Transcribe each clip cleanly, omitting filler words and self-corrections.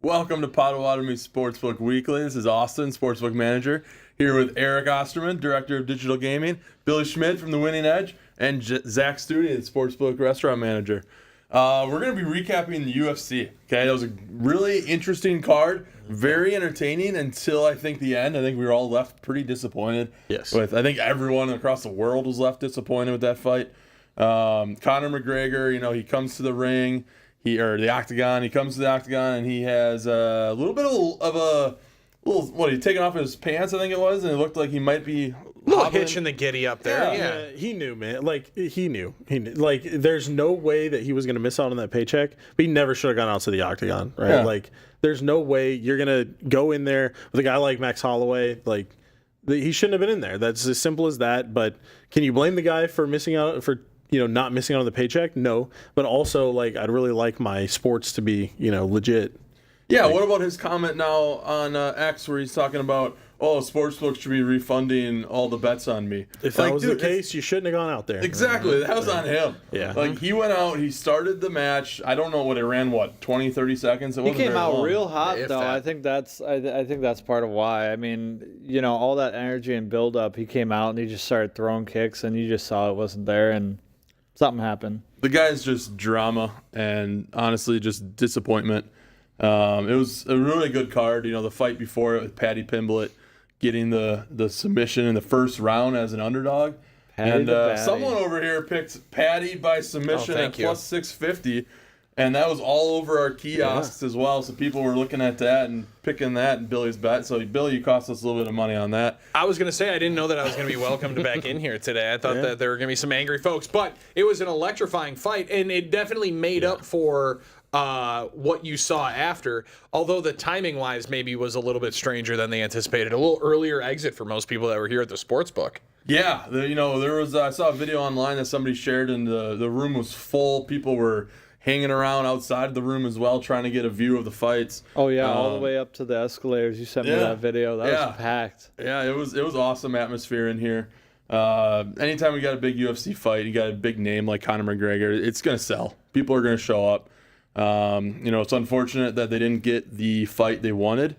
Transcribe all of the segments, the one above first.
Welcome to Potawatomi Sportsbook Weekly. This is Austin, Sportsbook Manager, here with Eric Osterman, Director of Digital Gaming, Billy Schmidt from The Winning Edge, and Zach Studi, the Sportsbook Restaurant Manager. We're going to be recapping the UFC. Okay, that was a really interesting card, very entertaining until I think the end. I think we were all left pretty disappointed. Yes. I think everyone across the world was left disappointed with that fight. Conor McGregor, he comes to the ring. He comes to the octagon, and he has a little bit of he taking off his pants, I think it was, and it looked like he might be a little hitch in the giddy up there. Yeah. He knew, man. He knew. Like, there's no way that he was going to miss out on that paycheck, but he never should have gone out to the octagon, right? Yeah. Like, there's no way you're going to go in there with a guy like Max Holloway. Like, he shouldn't have been in there. That's as simple as that. But can you blame the guy for missing out, not missing out on the paycheck? No. But also, I'd really like my sports to be, legit. Yeah, what about his comment now on X where he's talking about, Sportsbook should be refunding all the bets on me? If that was the case, you shouldn't have gone out there. Exactly. That was on him. Yeah. He went out, he started the match. I don't know what it ran, 20, 30 seconds? He came out long. real hot, though. I think that's part of why. I mean, all that energy and build-up, he came out and he just started throwing kicks, and you just saw it wasn't there, and something happened. The guy's just drama and honestly just disappointment. It was a really good card. The fight before it with Paddy Pimblett getting the submission in the first round as an underdog. Paddy and someone over here picked Paddy by submission at plus 650. And that was all over our kiosks as well. So people were looking at that and picking that in Billy's bet. So, Billy, you cost us a little bit of money on that. I was going to say, I didn't know that I was going to be welcomed back in here today. I thought that there were going to be some angry folks. But it was an electrifying fight, and it definitely made up for what you saw after. Although the timing-wise maybe was a little bit stranger than they anticipated. A little earlier exit for most people that were here at the Sportsbook. Yeah. There was I saw a video online that somebody shared, and the room was full. People were hanging around outside the room as well, trying to get a view of the fights. Oh yeah, all the way up to the escalators. You sent me that video. That was packed. Yeah, it was awesome atmosphere in here. Anytime we got a big UFC fight, you got a big name like Conor McGregor, it's gonna sell. People are gonna show up. It's unfortunate that they didn't get the fight they wanted.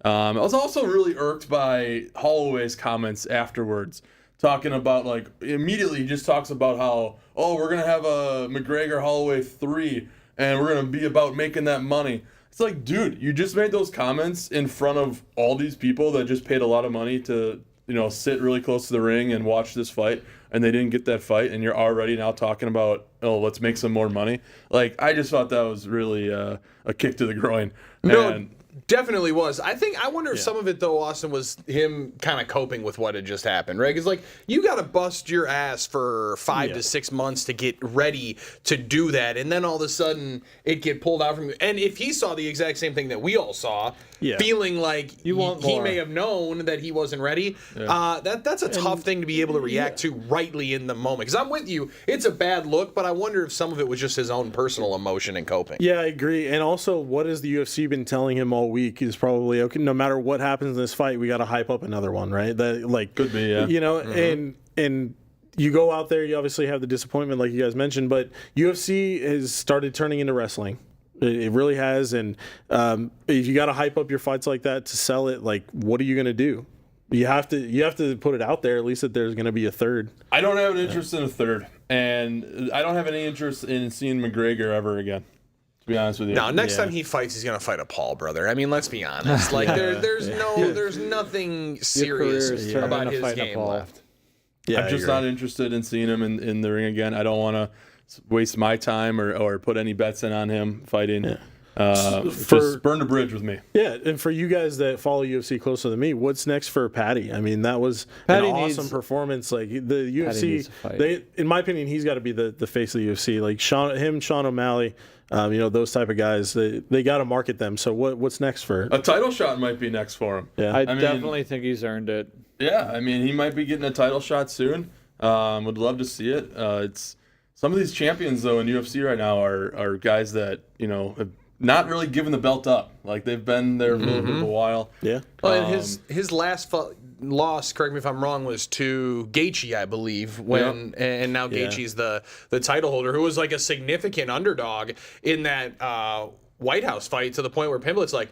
I was also really irked by Holloway's comments afterwards, talking about immediately he just talks about how, we're going to have a McGregor-Holloway 3 and we're going to be about making that money. It's like, dude, you just made those comments in front of all these people that just paid a lot of money to, sit really close to the ring and watch this fight, and they didn't get that fight, and you're already now talking about, let's make some more money. I just thought that was really a kick to the groin. No, definitely was. I wonder if some of it, though, Austin, was him kind of coping with what had just happened, right? Because, you got to bust your ass for 5 to 6 months to get ready to do that, and then all of a sudden it get pulled out from you. And if he saw the exact same thing that we all saw, feeling like he may have known that he wasn't ready, that's a tough thing to be able to react to rightly in the moment. Because I'm with you, it's a bad look, but I wonder if some of it was just his own personal emotion and coping. Yeah, I agree. And also, what has the UFC been telling him all week is probably, okay, no matter what happens in this fight, we got to hype up another one, right? That could be, and you go out there, you obviously have the disappointment like you guys mentioned, but UFC has started turning into wrestling. It really has, and if you got to hype up your fights like that to sell it, what are you going to do? You have to put it out there, at least that there's going to be a third. I don't have an interest in a third, and I don't have any interest in seeing McGregor ever again. To be honest with you. Now, next time he fights, he's gonna fight a Paul, brother. I mean, let's be honest. There's nothing serious about his game left. Yeah, I'm just not interested in seeing him in the ring again. I don't want to waste my time or put any bets in on him fighting. Yeah. Just burn the bridge with me. Yeah, and for you guys that follow UFC closer than me, what's next for Paddy? I mean, that was an awesome performance. The UFC, in my opinion, he's got to be the face of the UFC. Sean O'Malley, those type of guys, they got to market them. So what's next for? A title shot might be next for him. Yeah, I definitely think he's earned it. Yeah, I mean, he might be getting a title shot soon. Would love to see it. It's some of these champions though in UFC right now are guys that have not really given the belt up. They've been there for a little bit of a while. Yeah. Well, and his last loss, correct me if I'm wrong, was to Gaethje, I believe. And now Gaethje's the title holder, who was a significant underdog in that White House fight to the point where Pimblett's like,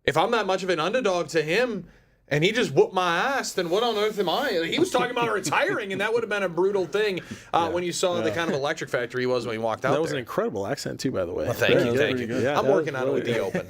if I'm that much of an underdog to him and he just whooped my ass, then what on earth am I? He was talking about retiring, and that would have been a brutal thing when you saw the kind of electric factor he was when he walked out. That was an incredible accent too, by the way. Well, thank you. Yeah, I'm working on it with the Open.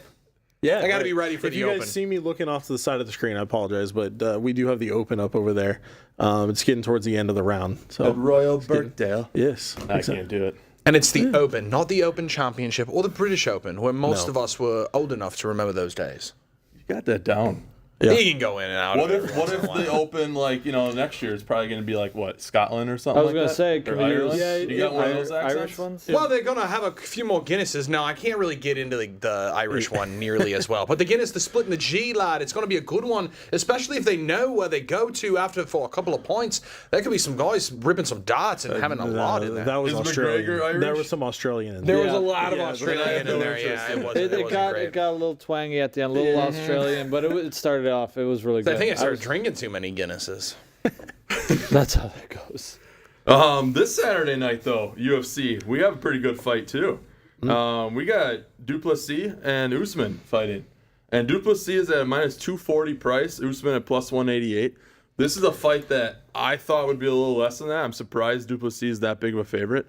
Yeah, I got to be ready for the Open. If you guys see me looking off to the side of the screen, I apologize, but we do have the Open up over there. It's getting towards the end of the round. So At Royal Birkdale. Yes, I can't do it. And it's the Open, not the Open Championship or the British Open, where most of us were old enough to remember those days. You got that down. Yeah. He can go in and out. What if the Open, like, next year is probably going to be like, what, Scotland or something I was like gonna that? say, Or can we Ireland? use You got one of those accents? Irish ones? Well, they're going to have a few more Guinnesses. No, I can't really get into the Irish one nearly as well. But the Guinness, the split and the G, lad, it's going to be a good one, especially if they know where they go to for a couple of points. There could be some guys ripping some darts and having a lot in there. That was Is Australian. McGregor Irish? There was some Australian in there. There was Yeah. a lot of Yeah, Australian in there. Yeah, it wasn't It got a little twangy at the end, a little Australian, but it started off. It was really good. I think I started was- drinking too many Guinnesses. That's how that goes. This Saturday night, though, UFC, we have a pretty good fight, too. We got Duplessis and Usman fighting. And Duplessis is at a minus 240 price, Usman at plus 188. This is a fight that I thought would be a little less than that. I'm surprised Duplessis is that big of a favorite.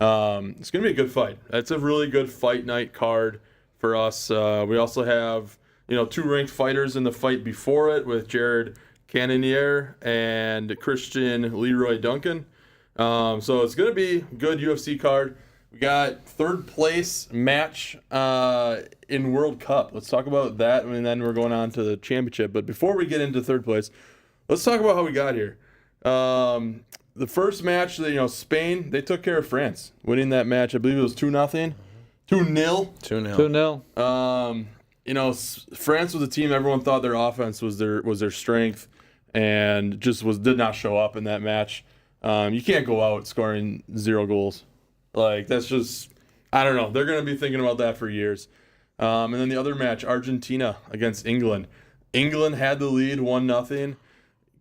It's going to be a good fight. It's a really good fight night card for us. We also have, two ranked fighters in the fight before it with Jared Cannonier and Christian Leroy Duncan. So it's going to be a good UFC card. We got third place match in World Cup. Let's talk about that, and then we're going on to the championship. But before we get into third place, let's talk about how we got here. The first match, Spain, they took care of France, winning that match. I believe it was 2-0. 2-0. 2-0. France was a team everyone thought their offense was their strength, and just did not show up in that match. You can't go out scoring 0 goals. Like, that's just, I don't know. They're going to be thinking about that for years. And then the other match, Argentina against England. England had the lead 1-0.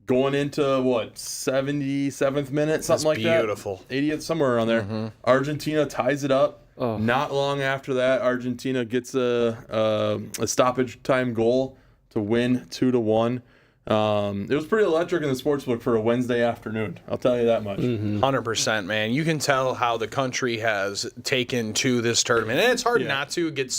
Going into, 77th minute, something like that? Beautiful. 80th, somewhere around there. Argentina ties it up. Oh. Not long after that, Argentina gets a stoppage time goal to win 2-1. It was pretty electric in the sportsbook for a Wednesday afternoon. I'll tell you that much. 100%, man. You can tell how the country has taken to this tournament, and it's hard not to get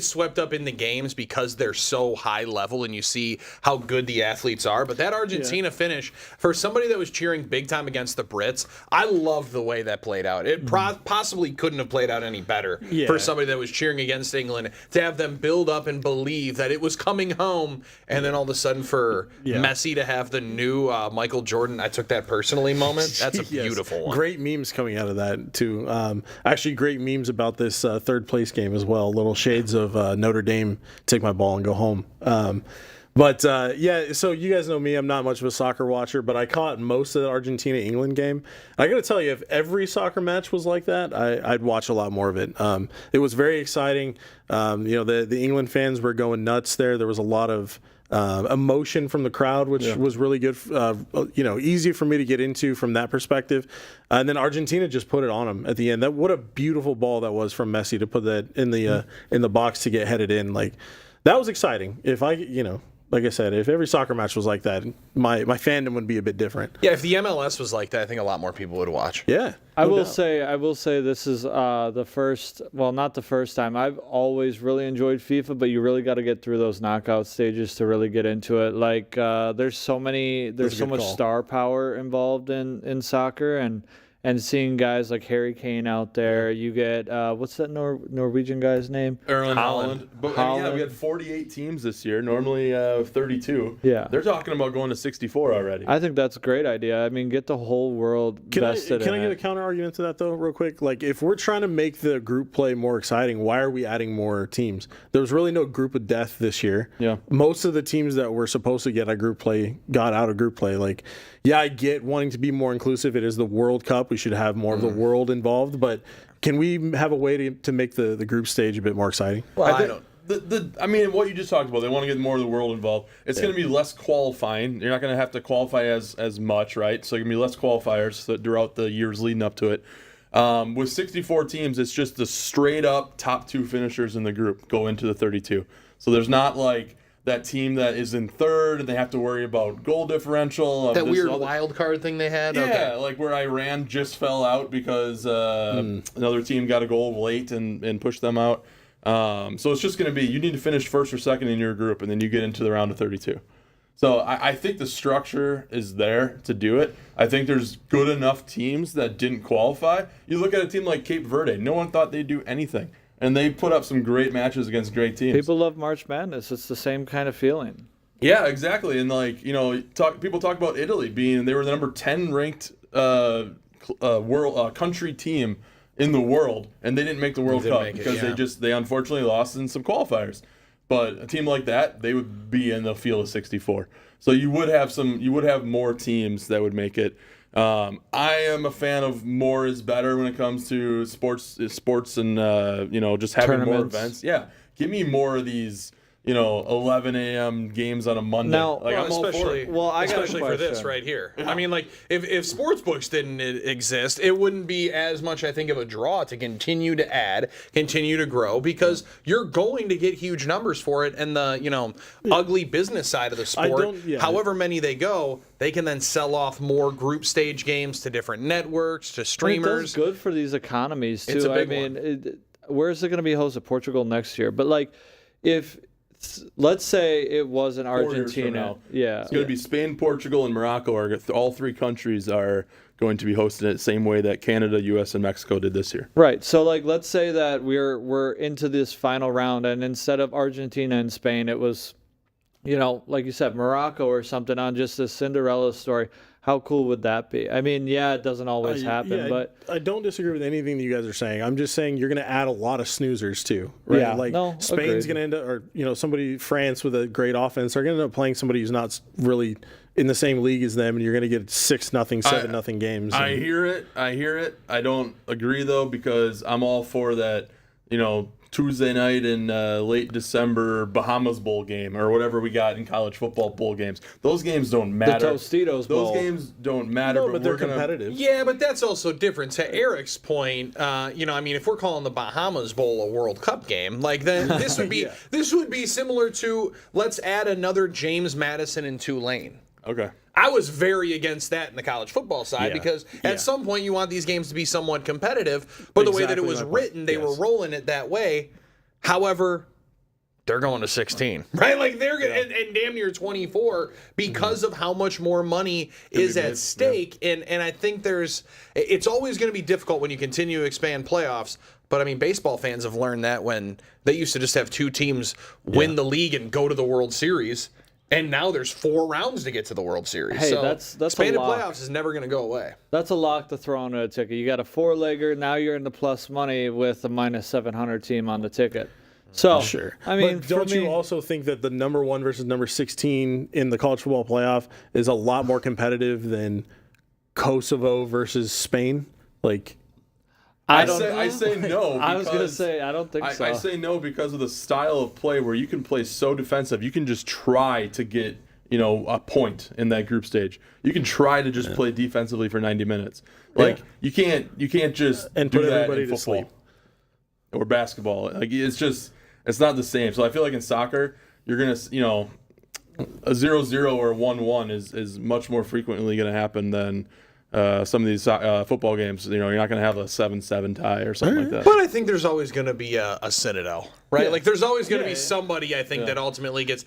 swept up in the games because they're so high level, and you see how good the athletes are. But that Argentina finish, for somebody that was cheering big time against the Brits, I loved the way that played out. It possibly couldn't have played out any better for somebody that was cheering against England to have them build up and believe that it was coming home, and then all of a sudden for Messi to have the new Michael Jordan, I took that personally moment. That's a beautiful one. Great memes coming out of that too. Actually, great memes about this third place game as well. Little shades of Notre Dame, take my ball and go home. So you guys know me. I'm not much of a soccer watcher, but I caught most of the Argentina-England game. I got to tell you, if every soccer match was like that, I'd watch a lot more of it. It was very exciting. The England fans were going nuts there. There was a lot of emotion from the crowd, which was really good. Easy for me to get into from that perspective. And then Argentina just put it on them at the end. What a beautiful ball that was from Messi to put that in the box to get headed in. Like, that was exciting. Like I said, if every soccer match was like that, my fandom would be a bit different. Yeah, if the MLS was like that, I think a lot more people would watch. Yeah. I will say this is the first, well, not the first time. I've always really enjoyed FIFA, but you really got to get through those knockout stages to really get into it. Like, there's so much star power involved in soccer, and seeing guys like Harry Kane out there. You get what's that Norwegian guy's name? Erling Haaland. But Haaland. we had 48 teams this year. Normally 32. Yeah. They're talking about going to 64 already. I think that's a great idea. I mean, get the whole world vested in Can I get a it. counter argument to that, though, real quick? Like, if we're trying to make the group play more exciting, why are we adding more teams? There was really no group of death this year. Yeah. Most of the teams that were supposed to get a group play got out of group play. Like, yeah, I get wanting to be more inclusive. It is the World Cup. We should have more of the world involved. But can we have a way to make the group stage a bit more exciting? Well, I think what you just talked about, they want to get more of the world involved. It's going to be less qualifying. You're not going to have to qualify as much, right? So it's going to be less qualifiers throughout the years leading up to it. With 64 teams, it's just the straight up top 2 finishers in the group go into the 32. So there's not like that team that is in third and they have to worry about goal differential. That weird wild card thing they had? Yeah, okay. like where Iran just fell out because another team got a goal late and pushed them out. So it's just going to be, you need to finish first or second in your group, and then you get into the round of 32. So I think the structure is there to do it. I think there's good enough teams that didn't qualify. You look at a team like Cape Verde. No one thought they'd do anything. And they put up some great matches against great teams. People love March Madness. It's the same kind of feeling. Yeah, exactly. And people talk about Italy they were the number 10 ranked world country team in the world, and they didn't make the World Cup because they unfortunately lost in some qualifiers. But a team like that, they would be in the field of 64. So you would have more teams that would make it. I am a fan of more is better when it comes to sports and just having more events. Yeah, give me more of these 11 a.m. games on a Monday. Now, I'm all for it. Especially for this right here. Yeah. I mean, like, if sportsbooks didn't exist, it wouldn't be as much, I think, of a draw to continue to add, continue to grow, because you're going to get huge numbers for it. And the, ugly business side of the sport, however many they go, they can then sell off more group stage games to different networks, to streamers. It's good for these economies, too. It's a big one. Where is it going to be hosted? Portugal next year. But, like, let's say it was in Argentina. Yeah. It's going to be Spain, Portugal, and Morocco. All 3 countries are going to be hosting it the same way that Canada, U.S., and Mexico did this year. Right. So, like, let's say that we're into this final round, and instead of Argentina and Spain, it was, like you said, Morocco or something on just this Cinderella story. How cool would that be? I mean, it doesn't always happen, but I don't disagree with anything that you guys are saying. I'm just saying you're going to add a lot of snoozers too, right? Yeah, Spain's going to end up, or France with a great offense are going to end up playing somebody who's not really in the same league as them, and you're going to get 6-0, 7-0 games. I hear it. I don't agree though, because I'm all for that. Tuesday night in late December Bahamas Bowl game or whatever we got in college football bowl games. Those games don't matter. The Tostitos Bowl. Those games don't matter. No, but they're competitive. Yeah, but that's also different. To Eric's point, if we're calling the Bahamas Bowl a World Cup game, then this would be this would be similar to, let's add another James Madison in Tulane. Okay. I was very against that in the college football side because at some point you want these games to be somewhat competitive, but the way that it was written, they were rolling it that way. However, they're going to 16, right? Like they're and damn near 24 because of how much more money is at stake. Yeah. And I think it's always going to be difficult when you continue to expand playoffs. But I mean, baseball fans have learned that when they used to just have 2 teams win the league and go to the World Series. And now there's 4 rounds to get to the World Series. Hey, so that's expanded a lock. playoffs is never going to go away. That's a lock to throw on a ticket. You got a 4-legger. Now you're in the plus money with a minus 700 team on the ticket. So, sure. I mean, but don't you also think that the number 1 versus number 16 in the college football playoff is a lot more competitive than Kosovo versus Spain? I say no. I was going to say, I don't think so. I say no because of the style of play where you can play so defensive. You can just try to get, a point in that group stage. You can try to just play defensively for 90 minutes. You can't just and do put that everybody in to football sleep. Or basketball. It's not the same. So I feel like in soccer, you're going to, a 0-0 or 1-1 is much more frequently going to happen than some of these football games. You're not going to have a 7-7 tie or something like that. But I think there's always going to be a Citadel, right? Yeah. There's always going to be somebody, I think, that ultimately gets,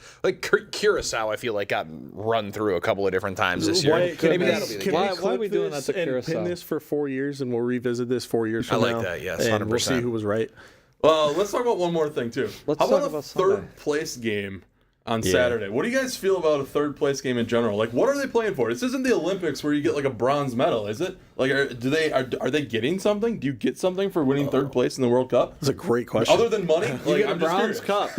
Curacao, I feel like got run through a couple of different times this year. Maybe that'll be the case. Why are we doing that to Curacao? Pin this for 4 years, and we'll revisit this 4 years from now. I like that, yes, 100%. And we'll see who was right. Well, let's talk about one more thing, too. How about a third-place game on Saturday? What do you guys feel about a third-place game in general? What are they playing for? This isn't the Olympics where you get, a bronze medal, is it? Are they getting something? Do you get something for winning third place in the World Cup? That's a great question. Other than money? You get a bronze cup.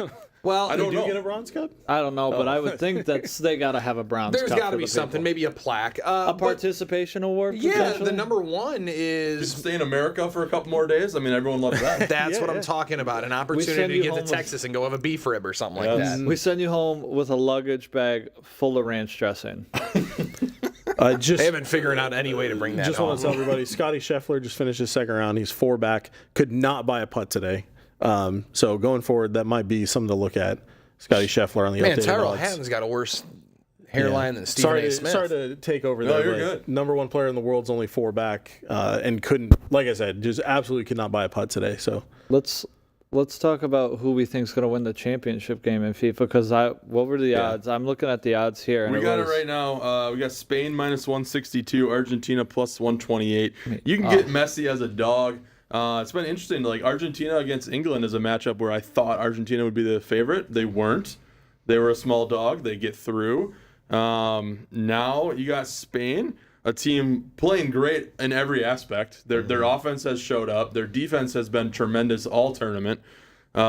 Well, I don't know. Do you get a bronze cup? I don't know, but I would think they got to have a bronze cup. There's got to be something, maybe a plaque. A participation award? Yeah, the number 1 is... Just stay in America for a couple more days? I mean, everyone loves that. That's what I'm talking about, an opportunity to get to Texas and go have a beef rib or something like that. We send you home with a luggage bag full of ranch dressing. They haven't figured out any way to bring that Just home. want to tell everybody, Scotty Scheffler just finished his second round. He's 4 back. Could not buy a putt today. So going forward, that might be something to look at. Scotty Scheffler on the Man, updated Tyrell odds. Hatton's got a worse hairline than Stephen A. Smith. Sorry to take over No, there. you're but good. Number 1 player in the world's only 4 back and couldn't, like I said, just absolutely could not buy a putt today. So Let's talk about who we think is going to win the championship game in FIFA. Because what were the odds? I'm looking at the odds here. And We got it right now. We got Spain minus 162, Argentina plus 128. You can get Messi as a dog. It's been interesting. Like Argentina against England is a matchup where I thought Argentina would be the favorite. They weren't. They were a small dog. They get through. Now you got Spain, a team playing great in every aspect. Their offense has showed up. Their defense has been tremendous all tournament. Their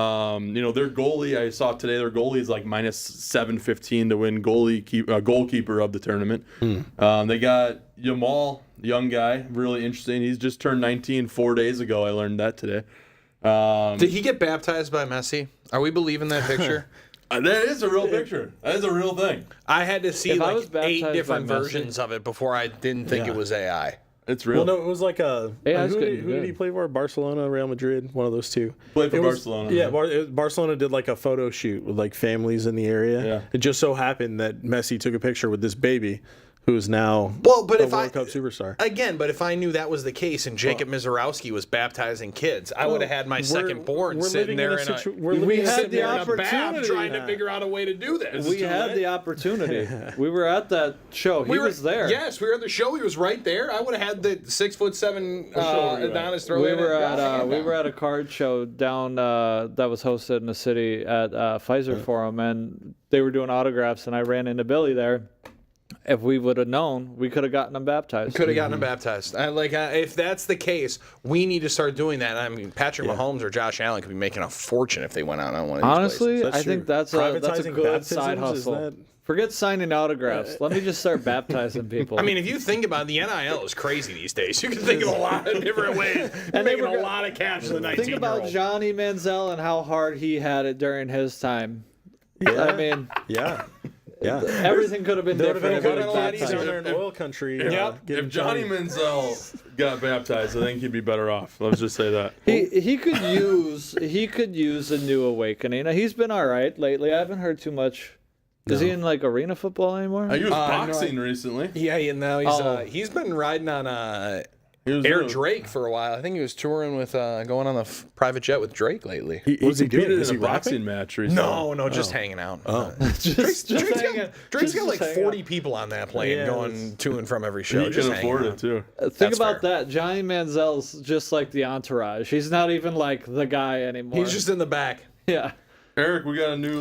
goalie, I saw today, their goalie is like minus 715 to win goalkeeper of the tournament. They got Yamal, young guy, really interesting. He's just turned 19 4 days ago. I learned that today. Did he get baptized by Messi? Are we believing that picture? That is a real picture. That is a real thing. I had to see If I was like baptized 8 different by Messi- versions of it before I didn't think it was AI. It's real. well, no, it was like a it's who getting did he good. play for? Barcelona, Real Madrid, one of those two. Played for It was- Barcelona. Yeah, Barcelona did like a photo shoot with like families in the area. Yeah. It just so happened that Messi took a picture with this baby, who is now Well, but a if World Cup superstar. But if I knew that was the case and Jacob Mizorowski was baptizing kids, I would have had my second born sitting there in We had sitting the there in a bath opportunity. trying to figure out a way to do this. We had the opportunity. We were at that show. He was there. Yes, we were at the show. He was right there. I would have had the 6'7" show were you at? Adonis throw We in. were at a card show down that was hosted in the city at Pfizer Forum, and they were doing autographs, and I ran into Billy there. If we would have known, we could have gotten him baptized. Could have gotten him baptized. If that's the case, we need to start doing that. I mean, Patrick Mahomes or Josh Allen could be making a fortune if they went out on one of these Honestly, places. I think that's a Privatizing good side baptisms, is hustle. that- Forget signing autographs. Let me just start baptizing people. I mean, if you think about it, the NIL is crazy these days. You can think of a lot of different ways. You're making a lot of cash as a 19-year-old. think about Johnny Manziel and how hard he had it during his time. I mean, Yeah. everything could have been There would have different. been if a he lot got easier baptized. there in oil country. If Johnny Manziel got baptized, I think he'd be better off. Let's just say that. He could use a new awakening. He's been all right lately. I haven't heard too much. Is he in like arena football anymore? He was boxing recently. Yeah, and now he's been riding on Air Drake for a while. I think he was touring with going on the private jet with Drake lately. What's he doing? competed Is in he a boxing rapping? match recently. No, just hanging out. Just Drake's got like hang 40 people on that plane Yeah, going to and from every show. He just can hanging afford out. it too. Think That's about fair. that. Johnny Manziel's just like the entourage. He's not even like the guy anymore. He's just in the back. yeah. Eric, we got a new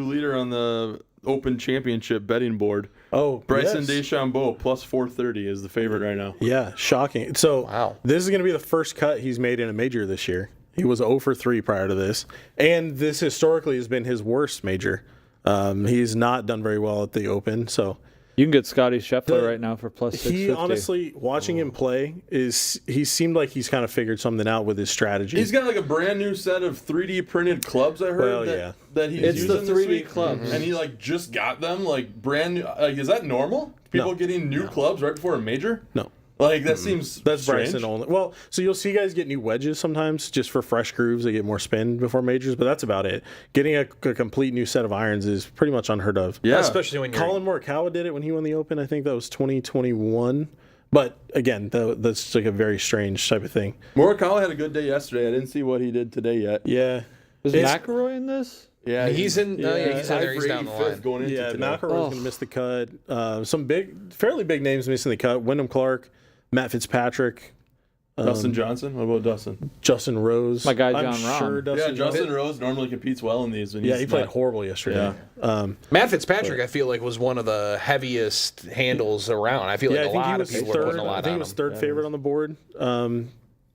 leader on the Open Championship betting board. Oh, Bryson yes. DeChambeau plus 430 is the favorite right now. Yeah, shocking. So Wow. this is going to be the first cut he's made in a major this year. He was 0 for 3 prior to this, and this historically has been his worst major. He's not done very well at the Open, so You can get Scotty Scheffler right now for plus 650. he honestly, watching him play, he seemed like he's kind of figured something out with his strategy. He's got like a brand new set of 3D printed clubs. I heard Well, that, yeah. that he's It's the using this 3D week. clubs. And he like just got them like brand new. Like, is that normal? People No. getting new clubs right before a major? No. Like that seems That's strange. Bryson only. Well, so you'll see guys get new wedges sometimes just for fresh grooves. They get more spin before majors, but that's about it. Getting a complete new set of irons is pretty much unheard of. Yeah, Especially when you're Colin Morikawa did it when he won the Open. I think that was 2021. But again, that's like a very strange type of thing. Morikawa had a good day yesterday. I didn't see what he did today yet. Yeah. Is It's- McElroy in this? Yeah, he's in. Yeah, He's in there. He's down the 85th line. going into Yeah, today. McElroy's going to miss the cut. Some fairly big names missing the cut. Wyndham Clark, Matt Fitzpatrick, Dustin Johnson. What about Dustin? Justin Rose. My guy, I'm John Rahm. sure Yeah, Dustin Justin Rose normally competes well in these. When Yeah, he's he played not- horrible yesterday. Matt Fitzpatrick, I feel like, was one of the heaviest handles around. I feel Yeah, like I a think he lot of was people were third. putting a I lot think on he was him. third favorite on the board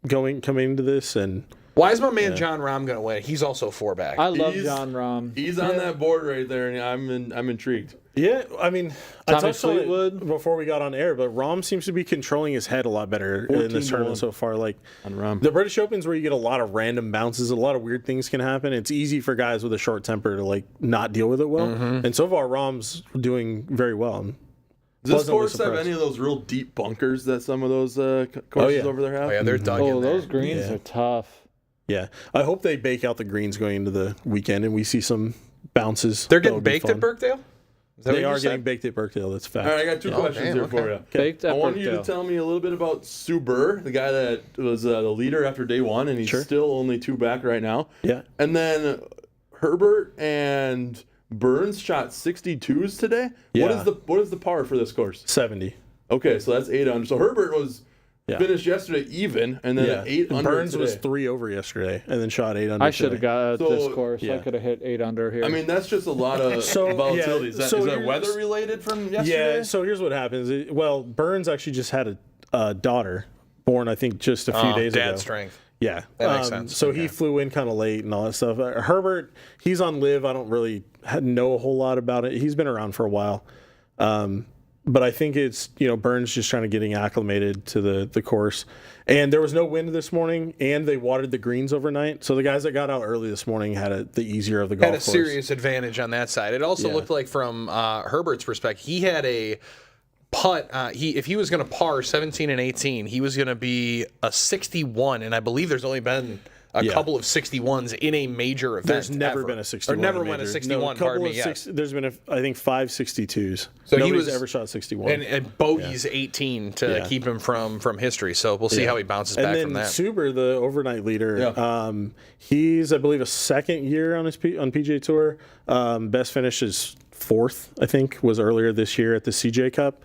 coming into this, and Why is my man John Rahm going to win? He's also 4 back. I love He's- John Rahm. He's on that board right there, and I'm intrigued. yeah, I mean, I Tommy touched on it Fleetwood. before we got on air, but Rahm seems to be controlling his head a lot better in 14 this to tournament 1 so far. Like on Rahm. the British Open's where you get a lot of random bounces, a lot of weird things can happen. It's easy for guys with a short temper to like not deal with it well, and so far Rahm's doing very well. Does this pleasantly course have surprised. any of those real deep bunkers that some of those courses over there have? Oh, yeah, they're dug in there. those greens are tough. Yeah, I hope they bake out the greens going into the weekend, and we see some bounces. They're That getting would be baked fun. at Birkdale? Is that They what you are said? getting baked at Birkdale. That's a fact. All right, I got two questions damn, here okay. for you. Baked at I want you to Birkdale. tell me a little bit about Sue Burr, the guy that was the leader after day one, and he's Sure. still only 2 back right now. Yeah. And then Herbert and Burns shot 62s today. Yeah. What is the par for this course? 70. Okay, so that's 8 under. So Herbert was finished yesterday even, and then Yeah. 8 And under Burns today. was 3 over yesterday, and then shot 8 under. I should have got at this So, course. I yeah. could have hit 8 under here. I mean, that's just a lot of So, volatility. yeah, Is that, so is that here's- weather related from yesterday? Yeah. So here's what happens. Well, Burns actually just had a daughter born, I think, just a few days ago. Dad strength. Yeah, That makes sense. So he flew in kind of late and all that stuff. Herbert, he's on live. I don't really know a whole lot about it. He's been around for a while, but I think it's Burns just trying to getting acclimated to the course. And there was no wind this morning, and they watered the greens overnight. So the guys that got out early this morning had the easier of the golf Had a course. serious advantage on that side. It also looked like, from Herbert's perspective, he had a putt. If he was going to par 17 and 18, he was going to be a 61, and I believe there's only been a couple of 61s in a major event. There's never ever. been a 61. Or never in a went a major. 61. No, a couple pardon me. of Yeah. there's been I think 5 62s. So he Nobody's was- ever shot 61. And bogey's 18 to keep him from history. So we'll see how he bounces back and from then that. Suber, the overnight leader, Yeah. he's, I believe, a second year on his on PGA Tour. Best finish is 4th, I think, was earlier this year at the CJ Cup.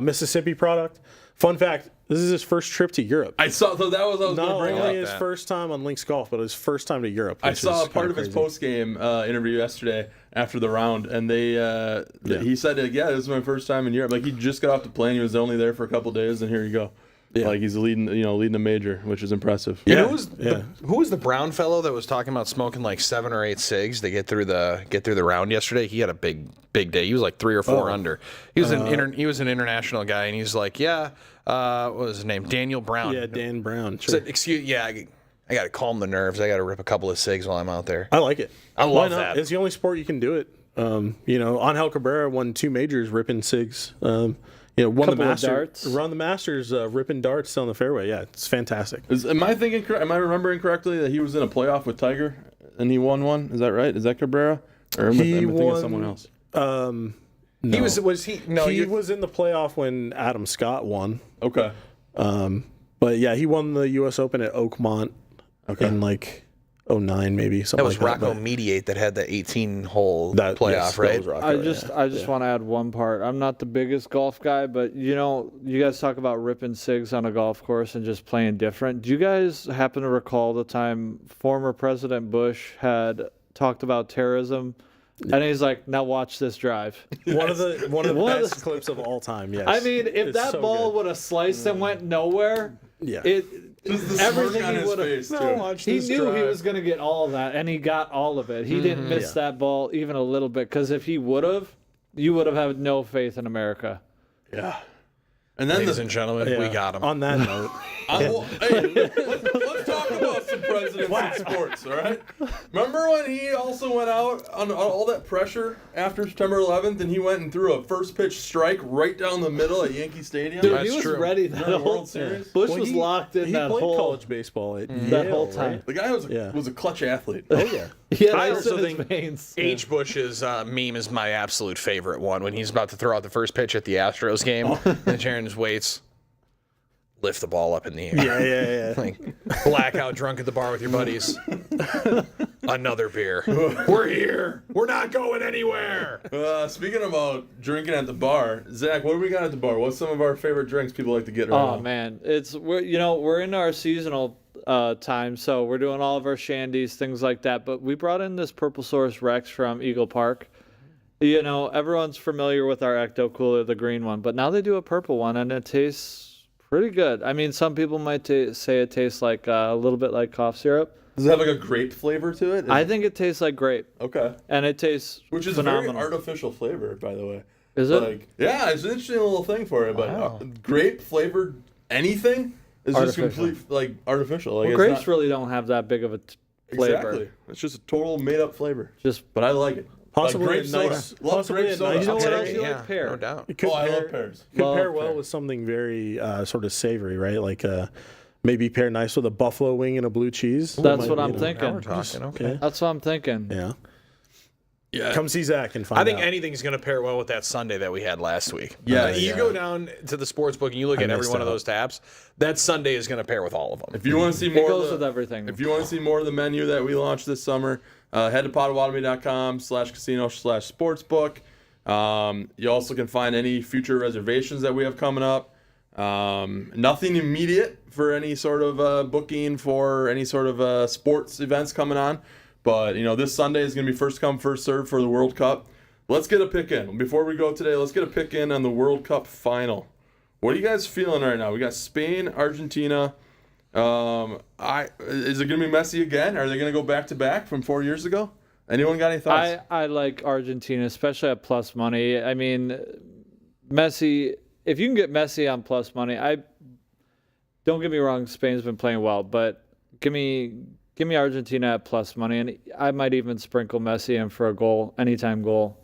Mississippi product. Fun fact, this is his first trip to Europe. I saw. So that was I was going Not to bring only up. his first time on Links Golf, but his first time to Europe. I which saw is a part kinda of his crazy. post game interview yesterday after the round, and he said, "Yeah, this is my first time in Europe. Like he just got off the plane. He was only there for a couple days, and here you go. Yeah. Like he's leading a major, which is impressive. And Yeah. who was the Brown fellow that was talking about smoking like 7 or 8 cigs to get through the round yesterday? He had a big day. He was like 3 or 4 under. He was an international guy, and he was like, what was his name? Daniel Brown. Yeah, Dan Brown. Sure. Said, I got to calm the nerves. I got to rip a couple of cigs while I'm out there. I like it. I love Why not? that. It's the only sport you can do it. Angel Cabrera won 2 majors ripping cigs. Won the Couple of Masters. darts. Run the Masters ripping darts down the fairway. Yeah, it's fantastic. Am I thinking? Am I remembering correctly that he was in a playoff with Tiger and he won one? Is that right? Is that Cabrera? Or am I thinking of won- someone else? No. He was he? No, he was in the playoff when Adam Scott won. Okay. But yeah, he won the U.S. Open at Oakmont in like 09 maybe, something that was like Rocco that. Mediate that had the 18-hole That playoff, yes, that right? was Rocco, I just want to add one part. I'm not the biggest golf guy, but you guys talk about ripping cigs on a golf course and just playing different. Do you guys happen to recall the time former President Bush had talked about terrorism? And he's like, "Now watch this drive." One of the One of best the- clips of all time. Yes. I mean, if It's that so ball good. would have sliced and went nowhere, Yeah. everything on he his would face, too. have. He knew he was going to get all of that, and he got all of it. He didn't miss that ball even a little bit, because if he would have, you would have had no faith in America. Yeah. And then Ladies and gentlemen, we got him. On that note, let's talk about some presidents in sports, all right? Remember when he also went out on all that pressure after September 11th, and he went and threw a first pitch strike right down the middle at Yankee Stadium? Dude, That's he was true. ready During that the whole World Series? Bush Well, was locked in he that played hole. college baseball at That Yale, whole time. right? The guy was a clutch athlete. Oh yeah. He had I ice also in his think veins. H. Bush's meme is my absolute favorite one when he's about to throw out the first pitch at the Astros game, and Sharon just waits, lift the ball up in the air. Yeah. Like blackout drunk at the bar with your buddies. Another beer. We're here. We're not going anywhere. Speaking about drinking at the bar, Zach, what do we got at the bar? What's some of our favorite drinks people like to get right Oh now? man, we're in our seasonal time, so we're doing all of our shandies, things like that. But we brought in this Purple Source Rex from Eagle Park. Everyone's familiar with our Ecto Cooler, the green one, but now they do a purple one, and it tastes pretty good. I mean, some people might say it tastes like a little bit like cough syrup. Does it have like a grape flavor to it? I think it tastes like grape, Okay. and it tastes Which is phenomenal. a very artificial flavor, by the way. Is it? Like, yeah, it's an interesting little thing for it, but grape flavored anything is just Artificial. complete artificial. Like, Well, it's grapes not- really don't have that big of a flavor. Exactly. It's just a total made up flavor. Just But I like it. Possibly grape a soda. nice. Love Possibly grape a soda. nice. You know what Take else it, you yeah, like? Pear. no doubt. It could I pair- love pears. Could Love pair well pear. with something very sort of savory, right? Like maybe pair nice with a buffalo wing and a blue cheese. That's what Might I'm be, thinking. Now we're talking. Okay. Yeah. That's what I'm thinking. Yeah. Yeah. Come see Zach and find I think out. anything's going to pair well with that Sunday that we had last week. Yeah, You yeah. go down to the sportsbook and you look at every missed one of out. those tabs. That Sunday is going to pair with all of them. If you want to see It more, goes of with the, everything. if you want to see more of the menu that we launched this summer, head to potawatomi.com/casino/sportsbook. You also can find any future reservations that we have coming up. Nothing immediate for any sort of booking for any sort of sports events coming on. But, this Sunday is going to be first come, first serve for the World Cup. Let's get a pick in. Before we go today, let's get a pick in on the World Cup final. What are you guys feeling right now? We got Spain, Argentina. Is it going to be Messi again? Are they going to go back-to-back from 4 years ago? Anyone got any thoughts? I like Argentina, especially at plus money. I mean, Messi, if you can get Messi on plus money, don't get me wrong, Spain's been playing well, but give me Argentina at plus money, and I might even sprinkle Messi in for a goal, anytime goal,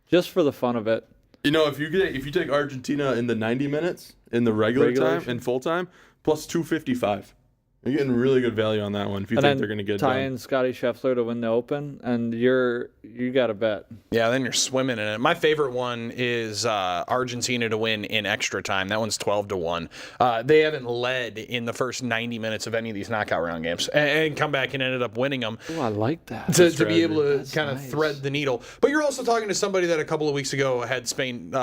just for the fun of it. If you take Argentina in the 90 minutes in the regular time Regulation. and full time plus 255. You're getting really good value on that one if you And think then they're going to get it tie done. in Scotty Scheffler to win the Open, and you got to bet. Yeah, then you're swimming in it. My favorite one is Argentina to win in extra time. That one's 12-1. They haven't led in the first 90 minutes of any of these knockout round games and come back and ended up winning them. Oh, I like that. To be able to That's kind of nice. thread the needle. But you're also talking to somebody that a couple of weeks ago had Spain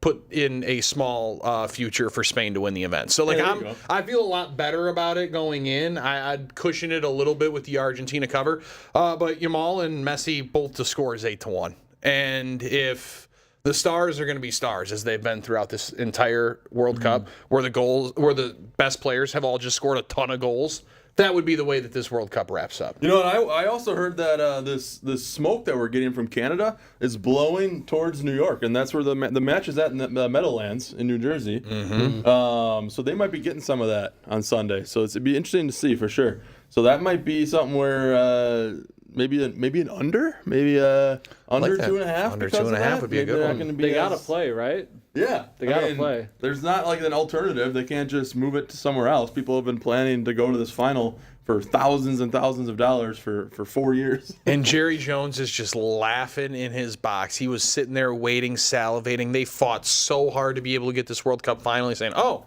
put in a small future for Spain to win the event. So like Yeah, there you go. I feel a lot better about it going in. I'd cushion it a little bit with the Argentina cover. But Yamal and Messi both to score is 8-1. And if the stars are going to be stars, as they've been throughout this entire World Cup, where the best players have all just scored a ton of goals, that would be the way that this World Cup wraps up. And I also heard that this smoke that we're getting from Canada is blowing towards New York, and that's where the match is at in the Meadowlands in New Jersey. Mm-hmm. So they might be getting some of that on Sunday. So it'd be interesting to see for sure. So that might be something where maybe an under, maybe under like that. 2.5. Under because of 2.5 that. would be a Maybe good they're one. not gonna be They got to as- play, right? Yeah, They gotta play. There's not like an alternative. They can't just move it to somewhere else. People have been planning to go to this final for thousands and thousands of dollars for 4 years. And Jerry Jones is just laughing in his box. He was sitting there waiting, salivating. They fought so hard to be able to get this World Cup final. He's saying, "Oh,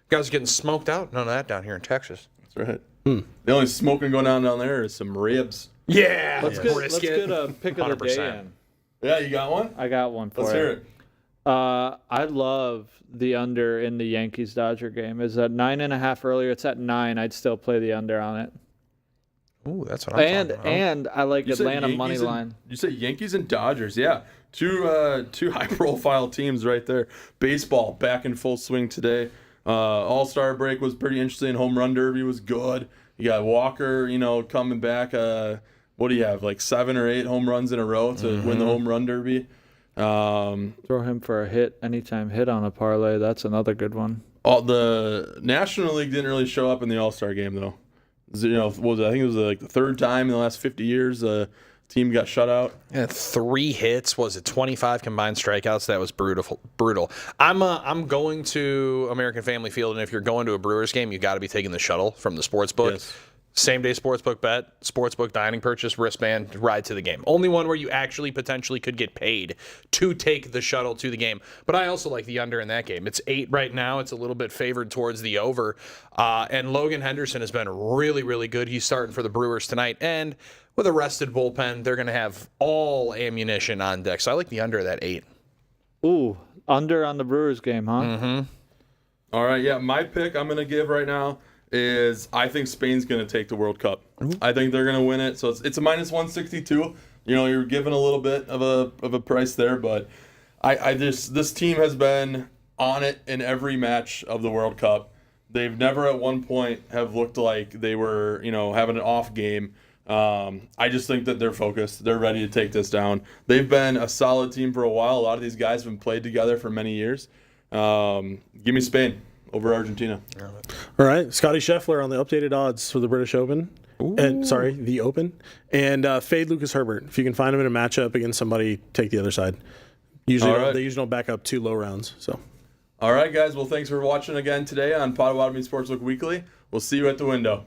guys are getting smoked out. None of that down here in Texas." That's right. The only smoking going on down there is some ribs. Yeah, Let's get a pick of the 100%. day in. Yeah, you got one? I got one for Let's you. hear it. I love the under in the Yankees-Dodger game. It's at 9.5 earlier. It's at 9. I'd still play the under on it. Ooh, that's what I'm talking about. And I like You said Atlanta money Yankees and- line. You say Yankees and Dodgers. Yeah. Two high-profile teams right there. Baseball back in full swing today. All-Star break was pretty interesting. Home run derby was good. You got Walker, coming back. What do you have, like 7 or 8 home runs in a row to win the home run derby? Throw him for a hit, anytime hit on a parlay. That's another good one. The National League didn't really show up in the All-Star game, though. I think it was like the third time in the last 50 years a team got shut out. Yeah, 3 hits. Was it 25 combined strikeouts? That was brutal. I'm going to American Family Field, and if you're going to a Brewers game, you got to be taking the shuttle from the Sportsbook. Yes. Same day Sportsbook bet, Sportsbook dining purchase, wristband, ride to the game. Only one where you actually potentially could get paid to take the shuttle to the game. But I also like the under in that game. It's 8 right now. It's a little bit favored towards the over. And Logan Henderson has been really, really good. He's starting for the Brewers tonight. And with a rested bullpen, they're going to have all ammunition on deck. So I like the under of that 8. Ooh, under on the Brewers game, huh? All right, yeah, my pick I'm going to give right now is I think Spain's going to take the World Cup. I think they're going to win it. So it's a minus 162. You're giving a little bit of a price there, but this team has been on it in every match of the World Cup. They've never at one point have looked like they were, having an off game. I just think that they're focused. They're ready to take this down. They've been a solid team for a while. A lot of these guys have been played together for many years. Give me Spain over Argentina. All right, Scotty Scheffler on the updated odds for the British Open. And the Open, and fade Lucas Herbert. If you can find him in a matchup against somebody, take the other side. Usually, they usually don't back up 2 low rounds. So, all right, guys. Well, thanks for watching again today on Potawatomi Sportsbook Weekly. We'll see you at the window.